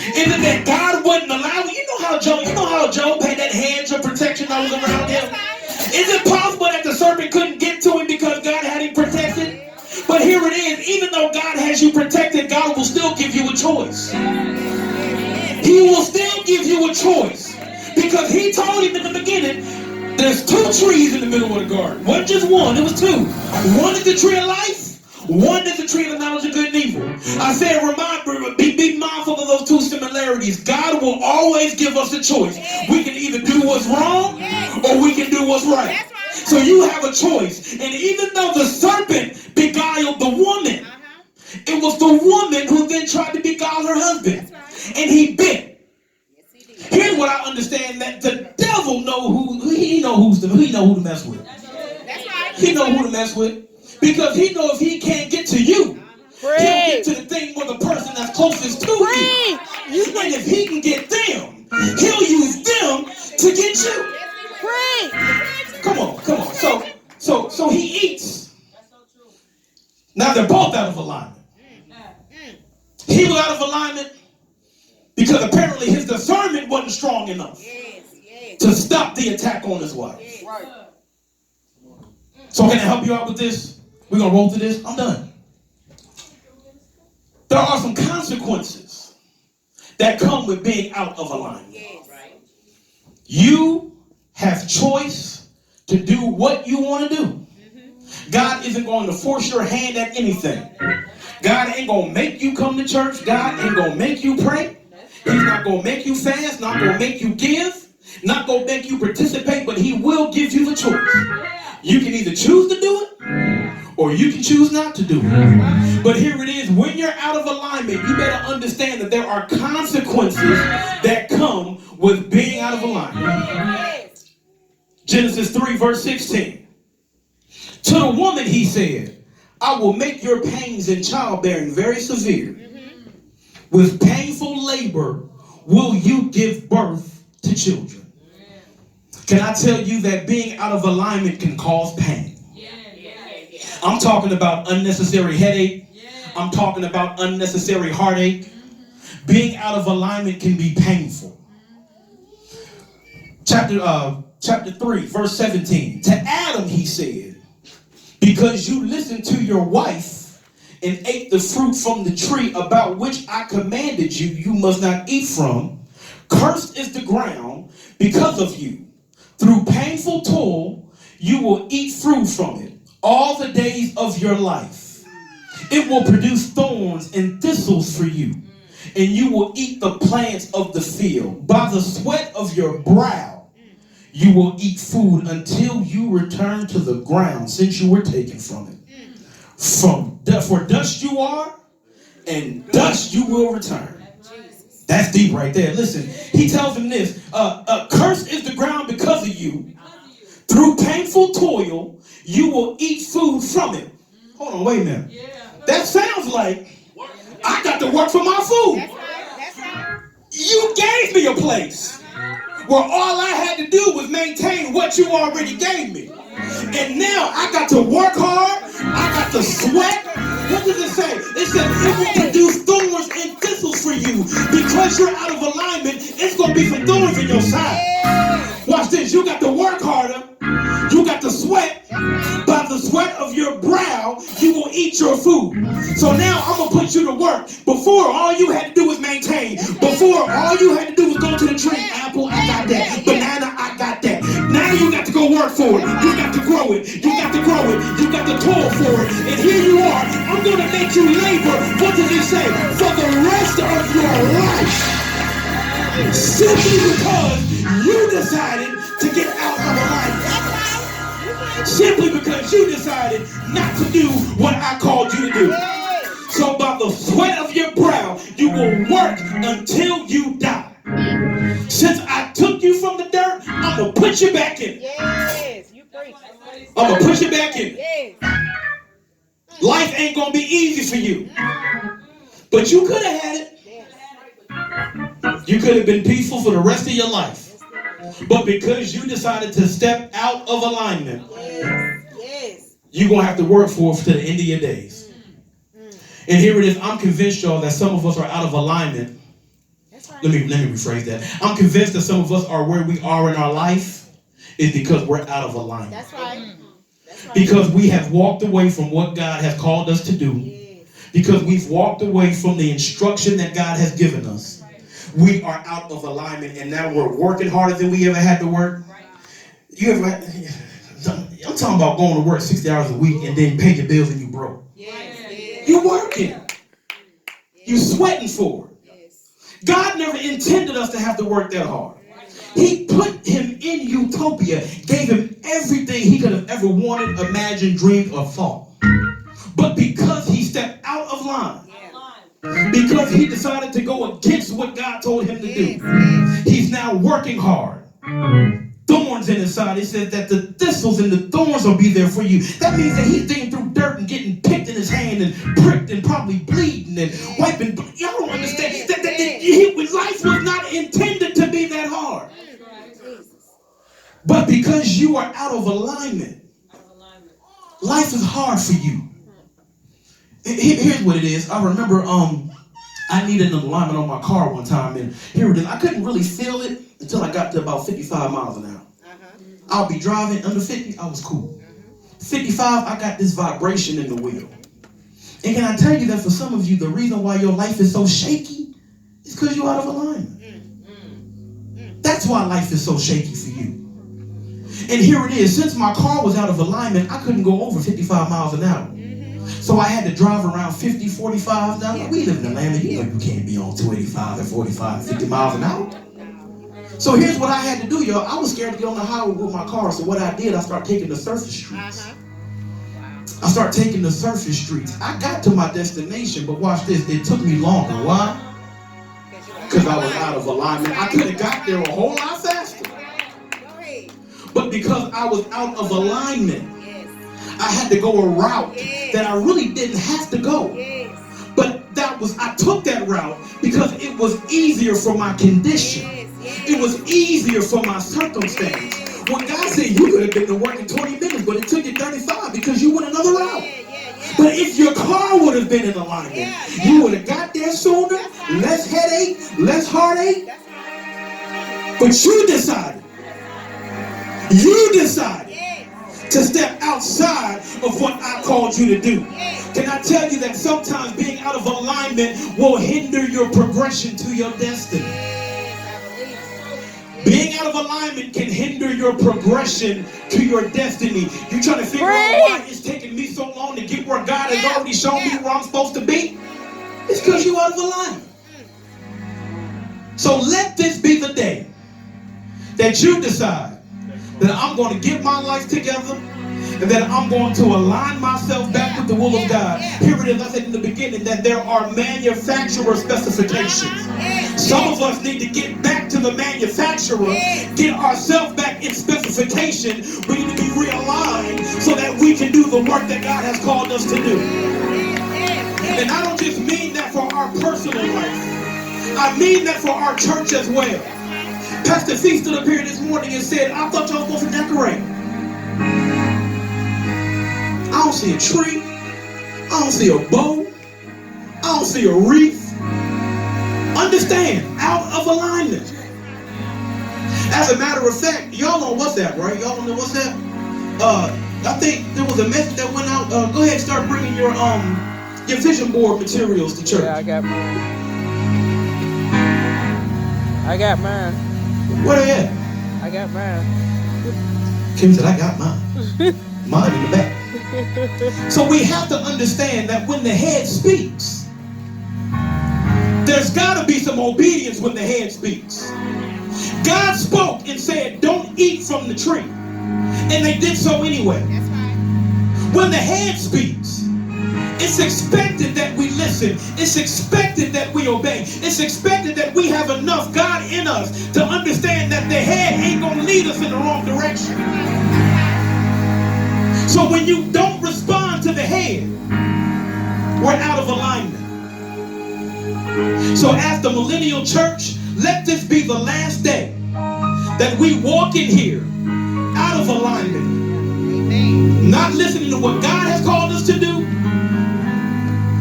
Is it that God wouldn't allow you? You know how Job had that hedge of protection that was around him? Is it possible that the serpent couldn't get to him because God had him protected? But here it is, even though God has you protected, God will still give you a choice. He will still give you a choice. Because he told him in the beginning, there's two trees in the middle of the garden. Wasn't just one, it was two. One is the tree of life. One is the tree of the knowledge of good and evil. I said, be mindful of those two similarities. God will always give us a choice. We can either do what's wrong or we can do what's right. So you have a choice. And even though the serpent beguiled the woman, it was the woman who then tried to beguile her husband. And he bit. Here's what I understand, that the devil who to mess with. He know who to mess with. Because he knows if he can't get to you, he'll get to the thing where the person that's closest to you. And if he can get them, he'll use them to get you. Come on. So he eats. Now they're both out of alignment. He was out of alignment because apparently his discernment wasn't strong enough to stop the attack on his wife. So can I help you out with this? We're going to roll through this. I'm done. There are some consequences that come with being out of alignment. You have choice to do what you want to do. God isn't going to force your hand at anything. God ain't going to make you come to church. God ain't going to make you pray. He's not going to make you fast, not going to make you give, not going to make you participate, but he will give you the choice. You can either choose to do it or you can choose not to do it. But here it is, when you're out of alignment, you better understand that there are consequences that come with being out of alignment. Genesis 3 verse 16. To the woman he said, I will make your pains in childbearing very severe. With painful labor will you give birth to children. Can I tell you that being out of alignment can cause pain? I'm talking about unnecessary headache. I'm talking about unnecessary heartache. Being out of alignment can be painful. Chapter 3, verse 17. To Adam he said, because you listened to your wife and ate the fruit from the tree about which I commanded you, you must not eat from. Cursed is the ground because of you. Through painful toil, you will eat fruit from it all the days of your life. It will produce thorns and thistles for you, and you will eat the plants of the field. By the sweat of your brow, you will eat food until you return to the ground, since you were taken from it. For dust you are, and dust you will return. That's deep right there. Listen, he tells him this. Cursed is the ground because of you. Through painful toil, you will eat food from it. Hold on, wait a minute. That sounds like I got to work for my food. You gave me a place where all I had to do was maintain what you already gave me. And now I got to work hard. I got to sweat. What does it say? It says it will produce thorns and thistles for you. Because you're out of alignment, it's going to be some thorns in your side. Watch this. You got to work harder. You got to sweat. By the sweat of your brow, you will eat your food. So now I'm going to put you to work. Before, all you had to do was maintain. Before, all you had to do was go to the tree. Apple, I got that. Banana, I got that. Now you got to go work for it. You got to grow it. You got to grow it. You got to toil for it. And here you are. I'm going to make you labor. What does it say? For the rest of your life. Simply because you decided to get out of alignment. Simply because you decided not to do what I called you to do. So by the sweat of your brow, you will work until you die. Since I took you from the dirt, I'm going to put you back in. I'm going to put you back in. Life ain't going to be easy for you. But you could have had it. You could have been peaceful for the rest of your life. But because you decided to step out of alignment, you're going to have to work for it to the end of your days. And here it is. I'm convinced, y'all, that some of us are out of alignment Let me rephrase that. I'm convinced that some of us are where we are in our life is because we're out of alignment. That's right. Because we have walked away from what God has called us to do. Yes. Because we've walked away from the instruction that God has given us. Right. We are out of alignment, and now we're working harder than we ever had to work. Right. You ever? I'm talking about going to work 60 hours a week and then pay your bills and you broke. Yes. You're working. You're sweating for it. Yes. God never intended us to have to work that hard. He put him in utopia, gave him everything he could have ever wanted, imagined, dreamed, or thought. But because he stepped out of line, because he decided to go against what God told him to do, he's now working hard. Thorns in his side. It says that the thistles and the thorns will be there for you. That means that he's digging through dirt and getting picked in his hand and pricked and probably bleeding and wiping. Y'all don't understand that life was not intended to be that hard. But because you are out of alignment, life is hard for you. Here's what it is. I remember I needed an alignment on my car one time, and here it is. I couldn't really feel it until I got to about 55 miles an hour. I'll be driving under 50, I was cool. 55, I got this vibration in the wheel. And can I tell you that for some of you, the reason why your life is so shaky is because you're out of alignment. That's why life is so shaky for you. And here it is. Since my car was out of alignment, I couldn't go over 55 miles an hour. So I had to drive around 50, 45. Now, we live in Atlanta. You know you can't be on 285 and 45, 50 miles an hour. So here's what I had to do, y'all. I was scared to get on the highway with my car. So what I did, I started taking the surface streets. I started taking the surface streets. I got to my destination, but watch this. It took me longer. Why? Because I was out of alignment. I could have got there a whole lot faster. But because I was out of alignment, I had to go a route that I really didn't have to go. But I took that route because it was easier for my condition. It was easier for my circumstance. When God said you could have been to work in 20 minutes, but it took you 35 because you went another route. But if your car would have been in alignment, you would have got there sooner, less headache, less heartache. But you decided to step outside of what I called you to do. Can I tell you that sometimes being out of alignment will hinder your progression to your destiny? Being out of alignment can hinder your progression to your destiny. You're trying to figure out why it's taking me so long to get where God has already shown me where I'm supposed to be? It's because you're out of alignment. So let this be the day that you decide that I'm going to get my life together and that I'm going to align myself back with the will of God. Here it is, I said in the beginning that there are manufacturer specifications. Some of us need to get back to the manufacturer, get ourselves back in specification. We need to be realigned so that we can do the work that God has called us to do. And I don't just mean that for our personal life. I mean that for our church as well. Pastor Fee stood up here this morning and said, I thought y'all was supposed to decorate. I don't see a tree. I don't see a bow. I don't see a wreath. Understand, out of alignment. As a matter of fact, y'all know WhatsApp, right? Y'all don't know WhatsApp? I think there was a message that went out. Go ahead and start bringing your vision board materials to church. Yeah, I got mine. Where they at? I got mine. Kim said, I got mine. Mine in the back. So we have to understand that when the head speaks, there's got to be some obedience when the head speaks. God spoke and said, don't eat from the tree. And they did so anyway. That's right. When the head speaks, it's expected that we listen. It's expected that we obey. It's expected that we have enough God in us to understand that the head ain't going to lead us in the wrong direction. So when you don't respond to the head, we're out of alignment. So as the Millennial Church, let this be the last day that we walk in here out of alignment. Amen. Not listening to what God has called us to do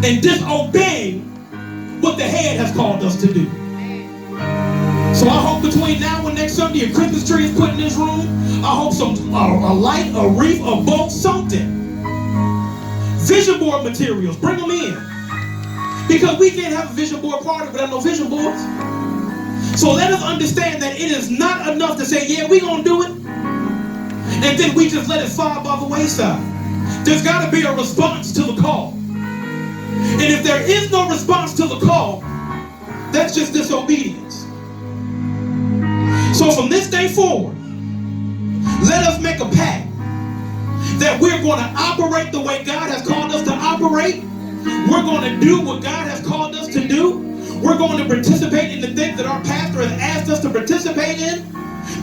and disobeying what the head has called us to do. So I hope between now and next Sunday, a Christmas tree is put in this room. I hope a light, a wreath, a bolt, something. Vision board materials, bring them in. Because we can't have a vision board party without no vision boards. So let us understand that it is not enough to say, yeah, we're going to do it. And then we just let it fall by the wayside. There's got to be a response to the call. And if there is no response to the call, that's just disobedience. So from this day forward, let us make a pact that we're going to operate the way God has called us to operate. We're going to do what God has called us to do. We're going to participate in the things that our pastor has asked us to participate in.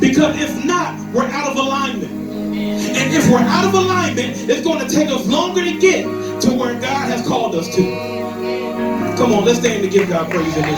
Because if not, we're out of alignment. And if we're out of alignment, it's going to take us longer to get to where God has called us to. Come on, let's stand to give God praise in this.